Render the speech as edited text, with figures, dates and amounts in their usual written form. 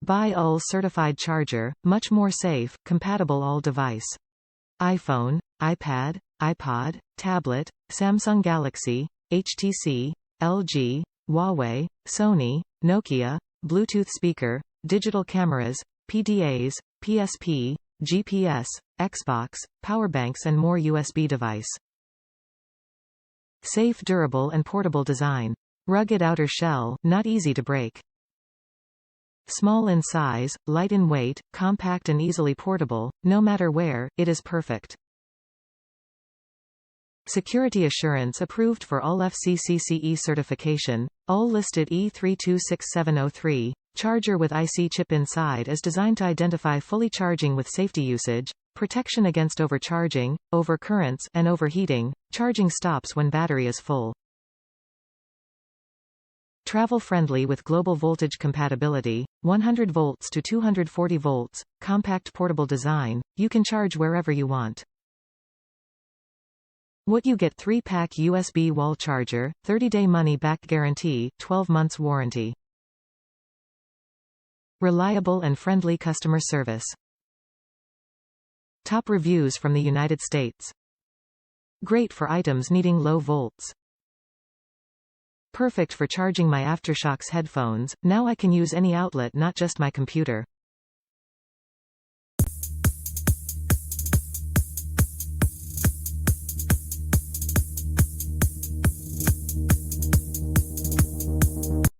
Buy UL-certified charger, much more safe, compatible all device. iPhone, iPad, iPod, tablet, Samsung Galaxy, HTC, LG, Huawei, Sony, Nokia, Bluetooth speaker, digital cameras, PDAs, PSP, GPS, Xbox, powerbanks and more USB device. Safe, durable and portable design. Rugged outer shell, not easy to break. Small in size, light in weight, compact and easily portable, no matter where, it is perfect. Security assurance approved for UL-FCC-CE certification. UL-Listed E326703 Charger with IC chip inside is designed to identify fully charging with safety usage, protection against overcharging, overcurrents, and overheating. Charging stops when battery is full. Travel-friendly with global voltage compatibility, 100 volts to 240 volts, compact portable design, you can charge wherever you want. What you get: 3-pack USB wall charger, 30-day money-back guarantee, 12 months warranty. Reliable and friendly customer service. Top reviews from the United States. Great for items needing low volts. Perfect for charging my AfterShokz headphones, now I can use any outlet, not just my computer.